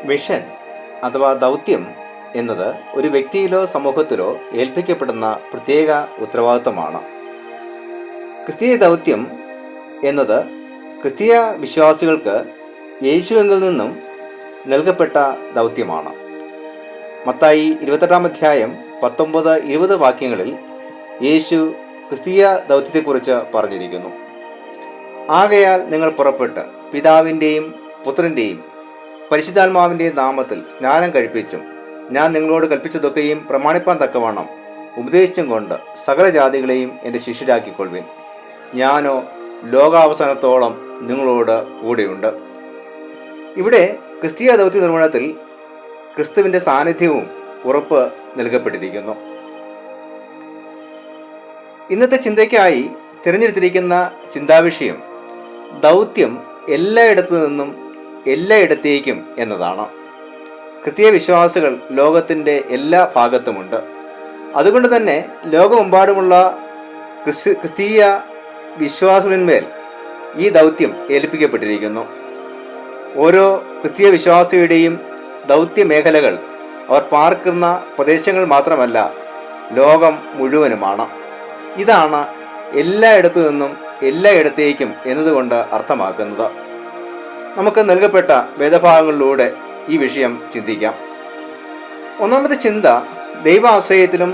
Mission അഥവാ ദൗത്യം എന്നത് ഒരു വ്യക്തിയിലോ സമൂഹത്തിലോ ഏൽപ്പിക്കപ്പെടുന്ന പ്രത്യേക ഉത്തരവാദിത്വമാണ്. ക്രിസ്തീയ ദൗത്യം എന്നത് ക്രിസ്തീയ വിശ്വാസികൾക്ക് യേശുവിൽ നിന്നും നൽകപ്പെട്ട ദൗത്യമാണ്. മത്തായി 28 19-20 വാക്യങ്ങളിൽ യേശു ക്രിസ്തീയ ദൗത്യത്തെക്കുറിച്ച് പറഞ്ഞിരിക്കുന്നു. ആകയാൽ നിങ്ങൾ പുറപ്പെട്ട് പിതാവിൻ്റെയും പുത്രൻ്റെയും പരിശുദ്ധാത്മാവിൻ്റെയും നാമത്തിൽ സ്നാനം കഴിപ്പിച്ചും ഞാൻ നിങ്ങളോട് കൽപ്പിച്ചതൊക്കെയും പ്രമാണിപ്പാൻ തക്കവണ്ണം ഉപദേശിച്ചും കൊണ്ട് സകല ജാതികളെയും എൻ്റെ ശിഷ്യരാക്കിക്കൊള്ളുവിൻ. ഞാനോ ലോകാവസാനത്തോളം നിങ്ങളോട് കൂടെയുണ്ട്. ഇവിടെ ക്രിസ്തീയ ദൗത്യ നിർവഹണത്തിൽ ക്രിസ്തുവിൻ്റെ സാന്നിധ്യവും ഉറപ്പ് നൽകപ്പെട്ടിരിക്കുന്നു. ഇന്നത്തെ ചിന്തയ്ക്കായി തിരഞ്ഞെടുത്തിരിക്കുന്ന ചിന്താവിഷയം ദൗത്യം എല്ലായിടത്തു നിന്നും എല്ലായിടത്തേക്കും എന്നതാണ്. ക്രിസ്തീയ വിശ്വാസികൾ ലോകത്തിൻ്റെ എല്ലാ ഭാഗത്തുമുണ്ട്. അതുകൊണ്ട് തന്നെ ലോകമെമ്പാടുമുള്ള ക്രിസ്തീയ വിശ്വാസികളിന്മേൽ ഈ ദൗത്യം ഏൽപ്പിക്കപ്പെട്ടിരിക്കുന്നു. ഓരോ ക്രിസ്തീയ വിശ്വാസിയുടെയും ദൗത്യ മേഖലകൾ അവർ പാർക്കുന്ന പ്രദേശങ്ങൾ മാത്രമല്ല, ലോകം മുഴുവനുമാണ്. ഇതാണ് എല്ലായിടത്തു നിന്നും എല്ലായിടത്തേക്കും എന്നതുകൊണ്ട് അർത്ഥമാക്കുന്നത്. നമുക്ക് നൽകപ്പെട്ട വേദഭാഗങ്ങളിലൂടെ ഈ വിഷയം ചിന്തിക്കാം. ഒന്നാമത്തെ ചിന്ത, ദൈവാശ്രയത്തിലും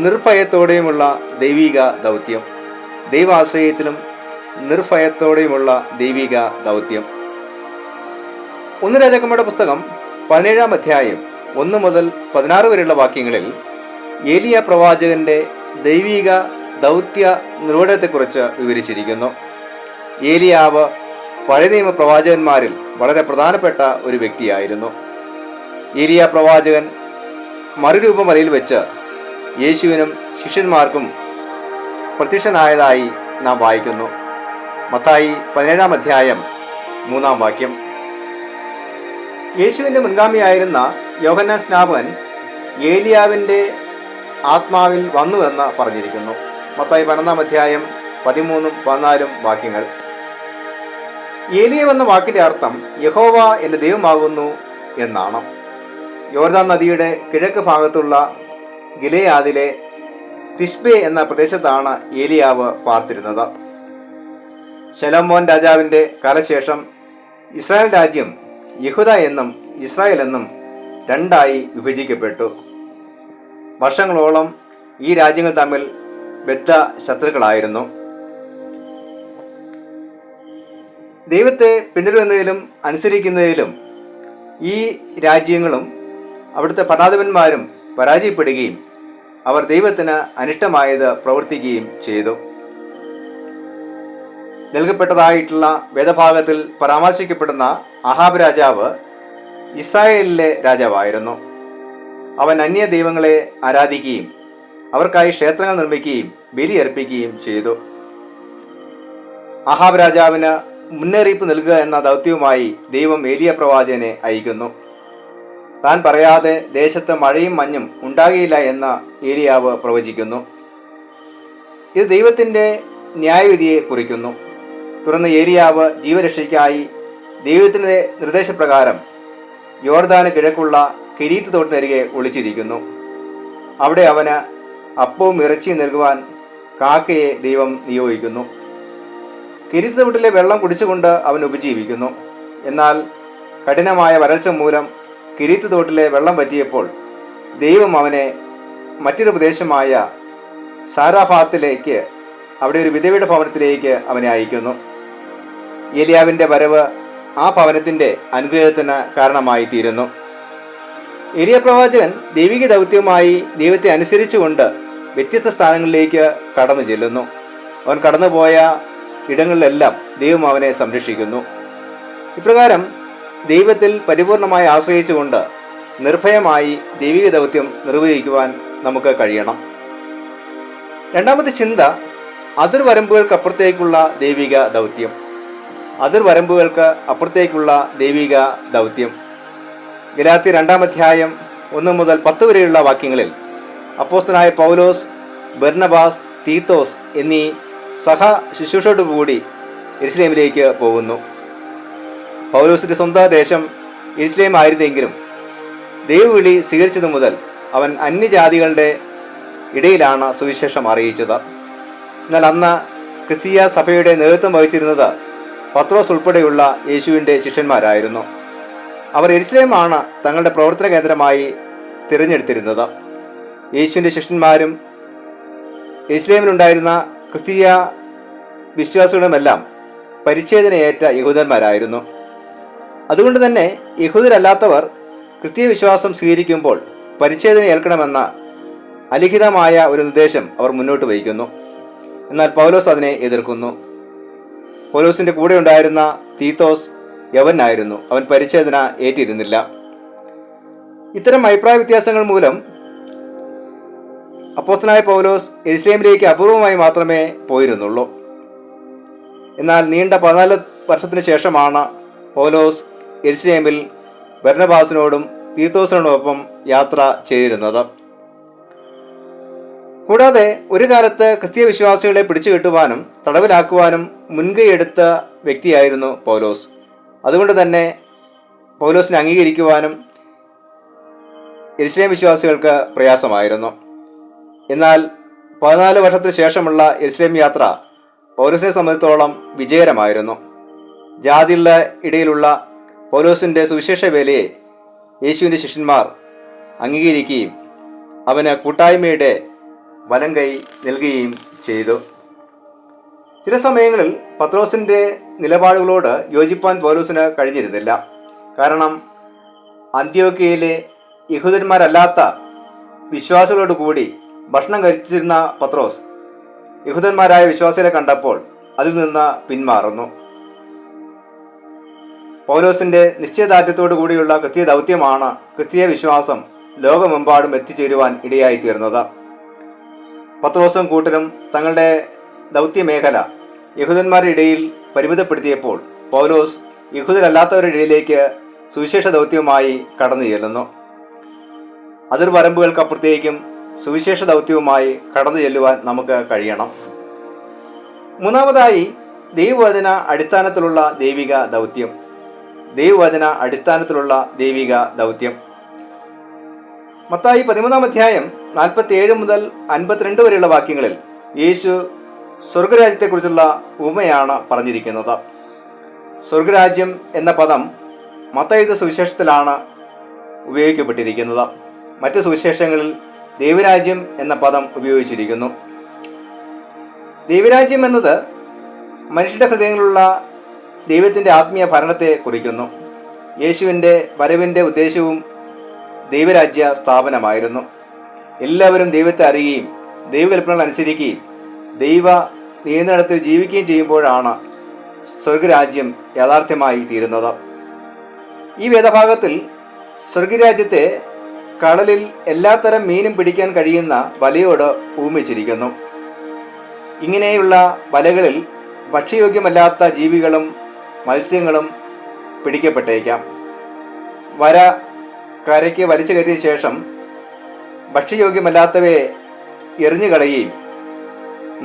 നിർഭയത്തോടെയുമുള്ള ദൈവിക ദൗത്യം. ദൈവാശ്രയത്തിലും നിർഭയത്തോടെയുമുള്ള ദൈവിക ദൗത്യം. 1 രാജാക്കന്മാരുടെ പുസ്തകം 17 1 മുതൽ 16 വരെയുള്ള വാക്യങ്ങളിൽ ഏലിയ പ്രവാചകന്റെ ദൈവിക ദൗത്യ നിർവഹണത്തെക്കുറിച്ച് വിവരിച്ചിരിക്കുന്നു. ഏലിയാവ് പഴയ നിയമ പ്രവാചകന്മാരിൽ വളരെ പ്രധാനപ്പെട്ട ഒരു വ്യക്തിയായിരുന്നു. ഏലിയ പ്രവാചകൻ മറുരൂപമലയിൽ വെച്ച് യേശുവിനും ശിഷ്യന്മാർക്കും പ്രത്യക്ഷനായതായി നാം വായിക്കുന്നു. മത്തായി 17 3 വാക്യം. യേശുവിൻ്റെ മുൻഗാമിയായിരുന്ന യോഹന്നാൻ സ്നാപകൻ ഏലിയാവിൻ്റെ ആത്മാവിൽ വന്നുവെന്ന് പറഞ്ഞിരിക്കുന്നു. മത്തായി 11 13 14 വാക്യങ്ങൾ. ഏലിയ എന്ന വാക്കിൻ്റെ അർത്ഥം യഹോവ എൻ്റെ ദൈവമാകുന്നു എന്നാണ്. യോർദാൻ നദിയുടെ കിഴക്ക് ഭാഗത്തുള്ള ഗിലെയാദിലെ തിഷ്ബെ എന്ന പ്രദേശത്താണ് ഏലിയാവ് പാർത്തിരുന്നത്. ശലോമോൻ രാജാവിൻ്റെ കാലശേഷം ഇസ്രായേൽ രാജ്യം യഹൂദ എന്നും ഇസ്രായേൽ എന്നും രണ്ടായി വിഭജിക്കപ്പെട്ടു. വർഷങ്ങളോളം ഈ രാജ്യങ്ങൾ തമ്മിൽ ബദ്ധ ശത്രുക്കളായിരുന്നു. ദൈവത്തെ പിന്തുടരുന്നതിലും അനുസരിക്കുന്നതിലും ഈ രാജ്യങ്ങളും അവിടുത്തെ ഭരണാധിപന്മാരും പരാജയപ്പെടുകയും അവർ ദൈവത്തിന് അനിഷ്ടമായത് പ്രവർത്തിക്കുകയും ചെയ്തു. നൽകപ്പെട്ടതായിട്ടുള്ള വേദഭാഗത്തിൽ പരാമർശിക്കപ്പെടുന്ന അഹാബ് രാജാവ് ഇസ്രായേലിലെ രാജാവായിരുന്നു. അവൻ അന്യ ദൈവങ്ങളെ ആരാധിക്കുകയും അവർക്കായി ക്ഷേത്രങ്ങൾ നിർമ്മിക്കുകയും ബലിയർപ്പിക്കുകയും ചെയ്തു. അഹാബ് രാജാവിന് മുന്നറിയിപ്പ് നൽകുക എന്ന ദൗത്യവുമായി ദൈവം ഏലിയ പ്രവാചകനെ അയക്കുന്നു. താൻ പറയാതെ ദേശത്ത് മഴയും മഞ്ഞും ഉണ്ടാകുകയില്ല എന്ന് ഏലിയാവ് പ്രവചിക്കുന്നു. ഇത് ദൈവത്തിൻ്റെ ന്യായവിധിയെ കുറിക്കുന്നു. തുടർന്ന് ഏലിയാവ് ജീവരക്ഷയ്ക്കായി ദൈവത്തിൻ്റെ നിർദ്ദേശപ്രകാരം യോർദാന് കിഴക്കുള്ള കിരീത്ത് തോട്ടിനരികെ ഒളിച്ചിരിക്കുന്നു. അവിടെ അവന് അപ്പവും ഇറച്ചിയും നൽകുവാൻ കാക്കയെ ദൈവം നിയോഗിക്കുന്നു. കിരീത്ത് തോട്ടിലെ വെള്ളം കുടിച്ചുകൊണ്ട് അവൻ ഉപജീവിക്കുന്നു. എന്നാൽ കഠിനമായ വരൾച്ച മൂലം കിരീത്ത് തോട്ടിലെ വെള്ളം പറ്റിയപ്പോൾ ദൈവം അവനെ മറ്റൊരു പ്രദേശമായ സാരാഫാത്തിലേക്ക്, അവിടെ ഒരു വിധവയുടെ ഭവനത്തിലേക്ക് അവനെ അയക്കുന്നു. ഏലിയാവിൻ്റെ വരവ് ആ ഭവനത്തിൻ്റെ അനുഗ്രഹത്തിന് കാരണമായി തീരുന്നു. ഏലിയ പ്രവാചകൻ ദൈവിക ദൗത്യവുമായി ദൈവത്തെ അനുസരിച്ചുകൊണ്ട് വ്യത്യസ്ത സ്ഥാനങ്ങളിലേക്ക് കടന്നു ചെല്ലുന്നു. അവൻ കടന്നുപോയ ഇടങ്ങളിലെല്ലാം ദൈവം അവനെ സംരക്ഷിക്കുന്നു. ഇപ്രകാരം ദൈവത്തിൽ പരിപൂർണമായി ആശ്രയിച്ചുകൊണ്ട് നിർഭയമായി ദൈവിക ദൗത്യം നിർവഹിക്കുവാൻ നമുക്ക് കഴിയണം. രണ്ടാമത്തെ ചിന്ത, അതിർവരമ്പുകൾക്ക് അപ്പുറത്തേക്കുള്ള ദൈവിക ദൗത്യം. അതിർവരമ്പുകൾക്ക് അപ്പുറത്തേക്കുള്ള ദൈവിക ദൗത്യം. ഗലാത്യർ 2 1 മുതൽ 10 വരെയുള്ള വാക്യങ്ങളിൽ അപ്പോസ്തലനായ പൗലോസ്, ബർന്നബാസ്, തീത്തോസ് എന്നീ സഹ ശുശ്രൂഷയോടുകൂടി യെരുശലേമിലേക്ക് പോകുന്നു. പൗലോസിന്റെ സ്വന്തം ദേശം യെരുശലേം ആയിരുന്നെങ്കിലും ദൈവവിളി സ്വീകരിച്ചതു മുതൽ അവൻ അന്യജാതികളുടെ ഇടയിലാണ് സുവിശേഷം അറിയിച്ചത്. എന്നാൽ അന്ന് ക്രിസ്തീയ സഭയുടെ നേതൃത്വം വഹിച്ചിരുന്നത് പത്രോസ് ഉൾപ്പെടെയുള്ള യേശുവിൻ്റെ ശിഷ്യന്മാരായിരുന്നു. അവർ യെരുശലേമാണ് തങ്ങളുടെ പ്രവർത്തന കേന്ദ്രമായി തിരഞ്ഞെടുത്തിരുന്നത്. യേശുവിൻ്റെ ശിഷ്യന്മാരും യെരുശലേമിലുണ്ടായിരുന്ന ക്രിസ്തീയ വിശ്വാസികളുമെല്ലാം പരിച്ഛേദനയേറ്റ യഹൂദന്മാരായിരുന്നു. അതുകൊണ്ട് തന്നെ യഹൂദരല്ലാത്തവർ ക്രിസ്തീയ വിശ്വാസം സ്വീകരിക്കുമ്പോൾ പരിച്ഛേദന ഏൽക്കണമെന്ന അലിഖിതമായ ഒരു നിർദ്ദേശം അവർ മുന്നോട്ട് വയ്ക്കുന്നു. എന്നാൽ പൗലോസ് അതിനെ എതിർക്കുന്നു. പൗലോസിൻ്റെ കൂടെ ഉണ്ടായിരുന്ന തീത്തോസ് യവനായിരുന്നു. അവൻ പരിച്ഛേദന ഏറ്റിരുന്നില്ല. ഇത്തരം അഭിപ്രായ വ്യത്യാസങ്ങൾ മൂലം അപ്പോസ്തലനായ പൗലോസ് യെരുശലേമിലേക്ക് അപൂർവമായി മാത്രമേ പോയിരുന്നുള്ളൂ. എന്നാൽ നീണ്ട 14 വർഷത്തിന് ശേഷമാണ് പൗലോസ് യെരുശലേമിൽ ബർന്നബാസിനോടും തീത്തോസിനോടൊപ്പം യാത്ര ചെയ്തിരുന്നത്. കൂടാതെ ഒരു കാലത്ത് ക്രിസ്തീയ വിശ്വാസികളെ പിടിച്ചു കെട്ടുവാനും തടവിലാക്കുവാനും മുൻകൈയെടുത്ത വ്യക്തിയായിരുന്നു പൗലോസ്. അതുകൊണ്ട് തന്നെ പൗലോസിനെ അംഗീകരിക്കുവാനും യെരുശലേം വിശ്വാസികൾക്ക് പ്രയാസമായിരുന്നു. എന്നാൽ 14 വർഷത്തിന് ശേഷമുള്ള യെരുശലേം യാത്ര പൗലോസിനെ സംബന്ധിച്ചോളം വിജയകരമായിരുന്നു. ജാതികളുടെ ഇടയിലുള്ള പൗലോസിൻ്റെ സുവിശേഷ വേലയെ യേശുവിൻ്റെ ശിഷ്യന്മാർ അംഗീകരിക്കുകയും അവന് കൂട്ടായ്മയുടെ വലം കൈ നൽകുകയും ചെയ്തു. ചില സമയങ്ങളിൽ പത്രോസിൻ്റെ നിലപാടുകളോട് യോജിപ്പാൻ പൗലോസിന് കഴിഞ്ഞിരുന്നില്ല. കാരണം അന്ത്യോക്യയിലെ യഹൂദന്മാരല്ലാത്ത വിശ്വാസികളോട് കൂടി ഭക്ഷണം കഴിച്ചിരുന്ന പത്രോസ് യഹൂദന്മാരായ വിശ്വാസികളെ കണ്ടപ്പോൾ അതിൽ നിന്ന് പിന്മാറുന്നു. പൗലോസിൻ്റെ നിശ്ചയദാർഢ്യത്തോടു കൂടിയുള്ള ക്രിസ്തീയ ദൗത്യമാണ് ക്രിസ്തീയ വിശ്വാസം ലോകമെമ്പാടും എത്തിച്ചേരുവാൻ ഇടയായിത്തീർന്നത്. പത്രോസും കൂട്ടരും തങ്ങളുടെ ദൗത്യമേഖല യഹൂദന്മാരുടെ ഇടയിൽ പരിമിതപ്പെടുത്തിയപ്പോൾ പൗലോസ് യഹൂദരല്ലാത്തവരുടെ ഇടയിലേക്ക് സുവിശേഷ ദൗത്യവുമായി കടന്നു ചെല്ലുന്നു. അതിർവരമ്പുകൾക്കപ്പുറത്തേക്കും സുവിശേഷ ദൗത്യവുമായി കടന്നു ചെല്ലുവാൻ നമുക്ക് കഴിയണം. മൂന്നാമതായി ദൈവവചന അടിസ്ഥാനത്തിലുള്ള ദൈവിക ദൗത്യം. ദൈവവചന അടിസ്ഥാനത്തിലുള്ള ദൈവിക ദൗത്യം. മത്തായി 13-ാം അധ്യായം 47 മുതൽ 52 വരെയുള്ള വാക്യങ്ങളിൽ യേശു സ്വർഗരാജ്യത്തെക്കുറിച്ചുള്ള ഉപമയാണ് പറഞ്ഞിരിക്കുന്നത്. സ്വർഗരാജ്യം എന്ന പദം മത്തായിയുടെ സുവിശേഷത്തിലാണ് ഉപയോഗിക്കപ്പെട്ടിരിക്കുന്നത്. മറ്റ് സുവിശേഷങ്ങളിൽ ദൈവരാജ്യം എന്ന പദം ഉപയോഗിച്ചിരിക്കുന്നു. ദൈവരാജ്യം എന്നത് മനുഷ്യരുടെ ഹൃദയങ്ങളിലുള്ള ദൈവത്തിൻ്റെ ആത്മീയ ഭരണത്തെ കുറിക്കുന്നു. യേശുവിൻ്റെ വരവിൻ്റെ ഉദ്ദേശവും ദൈവരാജ്യ സ്ഥാപനമായിരുന്നു. എല്ലാവരും ദൈവത്തെ അറിയുകയും ദൈവകൽപ്പനകൾ അനുസരിക്കുകയും ദൈവ നിയന്ത്രണത്തിൽ ജീവിക്കുകയും ചെയ്യുമ്പോഴാണ് സ്വർഗരാജ്യം യാഥാർത്ഥ്യമായി തീരുന്നത്. ഈ വേദഭാഗത്തിൽ സ്വർഗരാജ്യത്തെ കടലിൽ എല്ലാത്തരം മീനും പിടിക്കാൻ കഴിയുന്ന വലയോട് ഉപമിച്ചിരിക്കുന്നു. ഇങ്ങനെയുള്ള വലകളിൽ ഭക്ഷ്യയോഗ്യമല്ലാത്ത ജീവികളും മത്സ്യങ്ങളും പിടിക്കപ്പെട്ടേക്കാം. വര കരയ്ക്ക് വലിച്ചു കയറ്റിയ ശേഷം ഭക്ഷ്യയോഗ്യമല്ലാത്തവയെ എറിഞ്ഞു കളയുകയും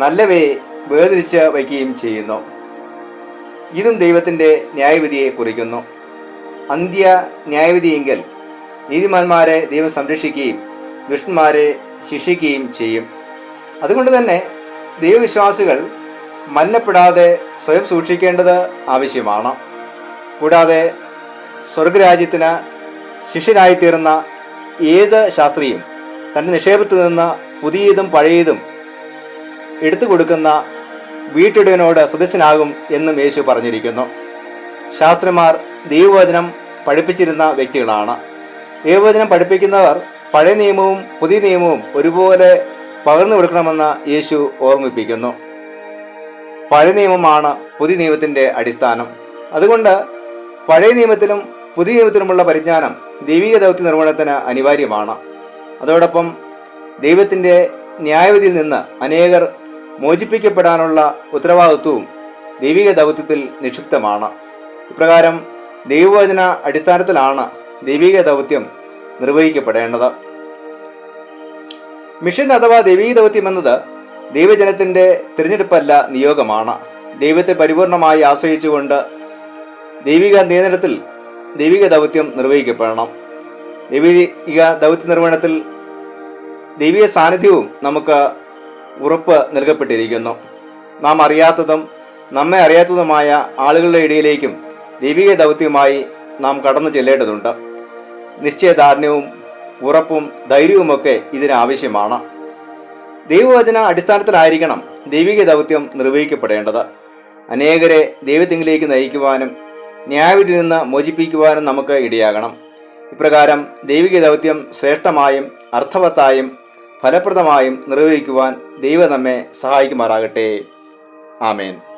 നല്ലവയെ വേർതിരിച്ച് വയ്ക്കുകയും ചെയ്യുന്നു. ഇതും ദൈവത്തിൻ്റെ ന്യായവിധിയെ കുറിക്കുന്നു. അന്ത്യ ന്യായവിധിയെങ്കിൽ നീതിമാന്മാരെ ദൈവം സംരക്ഷിക്കുകയും ദുഷ്ടന്മാരെ ശിക്ഷിക്കുകയും ചെയ്യും. അതുകൊണ്ട് തന്നെ ദൈവവിശ്വാസികൾ മലിനപ്പെടാതെ സ്വയം സൂക്ഷിക്കേണ്ടത് ആവശ്യമാണ്. കൂടാതെ സ്വർഗരാജ്യത്തിന് ശിഷ്യനായിത്തീർന്ന ഏത് ശാസ്ത്രിയും തൻ്റെ നിക്ഷേപത്തിൽ നിന്ന് പുതിയതും പഴയതും എടുത്തു കൊടുക്കുന്ന വീട്ടുടയനോട് സദസ്യനാകും എന്നും യേശു പറഞ്ഞിരിക്കുന്നു. ശാസ്ത്രിമാർ ദൈവവചനം പഠിപ്പിച്ചിരുന്ന വ്യക്തികളാണ്. ദൈവവചനം പഠിപ്പിക്കുന്നവർ പഴയ നിയമവും പുതിയ നിയമവും ഒരുപോലെ പകർന്നു കൊടുക്കണമെന്ന് യേശു ഓർമ്മിപ്പിക്കുന്നു. പഴയ നിയമമാണ് പുതിയ നിയമത്തിൻ്റെ അടിസ്ഥാനം. അതുകൊണ്ട് പഴയ നിയമത്തിലും പുതിയ നിയമത്തിലുമുള്ള പരിജ്ഞാനം ദൈവിക ദൗത്യ നിർവഹണത്തിന് അനിവാര്യമാണ്. അതോടൊപ്പം ദൈവത്തിൻ്റെ ന്യായവിധിയിൽ നിന്ന് അനേകർ മോചിപ്പിക്കപ്പെടാനുള്ള ഉത്തരവാദിത്വവും ദൈവിക ദൗത്യത്തിൽ നിക്ഷിപ്തമാണ്. ഇപ്രകാരം ദൈവവചന അടിസ്ഥാനത്തിലാണ് ദൈവിക ദൗത്യം നിർവഹിക്കപ്പെടേണ്ടത്. മിഷൻ അഥവാ ദൈവിക ദൗത്യം എന്നത് ദൈവജനത്തിൻ്റെ തിരഞ്ഞെടുപ്പല്ല, നിയോഗമാണ്. ദൈവത്തെ പരിപൂർണമായി ആശ്രയിച്ചുകൊണ്ട് ദൈവിക നിയന്ത്രണത്തിൽ ദൈവിക ദൗത്യം നിർവഹിക്കപ്പെടണം. ദൈവിക ദൗത്യ നിർവഹണത്തിൽ ദൈവിക സാന്നിധ്യവും നമുക്ക് ഉറപ്പ് നൽകപ്പെട്ടിരിക്കുന്നു. നാം അറിയാത്തതും നമ്മെ അറിയാത്തതുമായ ആളുകളുടെ ഇടയിലേക്കും ദൈവിക ദൗത്യവുമായി നാം കടന്നു ചെല്ലേണ്ടതുണ്ട്. നിശ്ചയദാർഢ്യവും ഉറപ്പും ധൈര്യവുമൊക്കെ ഇതിനാവശ്യമാണ്. ദൈവവചന അടിസ്ഥാനത്തിലായിരിക്കണം ദൈവിക ദൗത്യം നിർവഹിക്കപ്പെടേണ്ടത്. അനേകരെ ദൈവത്തിങ്കിലേക്ക് നയിക്കുവാനും ന്യായവിധി നിന്ന് മോചിപ്പിക്കുവാനും നമുക്ക് ഇടയാകണം. ഇപ്രകാരം ദൈവിക ദൗത്യം ശ്രേഷ്ഠമായും അർത്ഥവത്തായും ഫലപ്രദമായും നിർവഹിക്കുവാൻ ദൈവം നമ്മെ സഹായിക്കുമാറാകട്ടെ. ആമേൻ.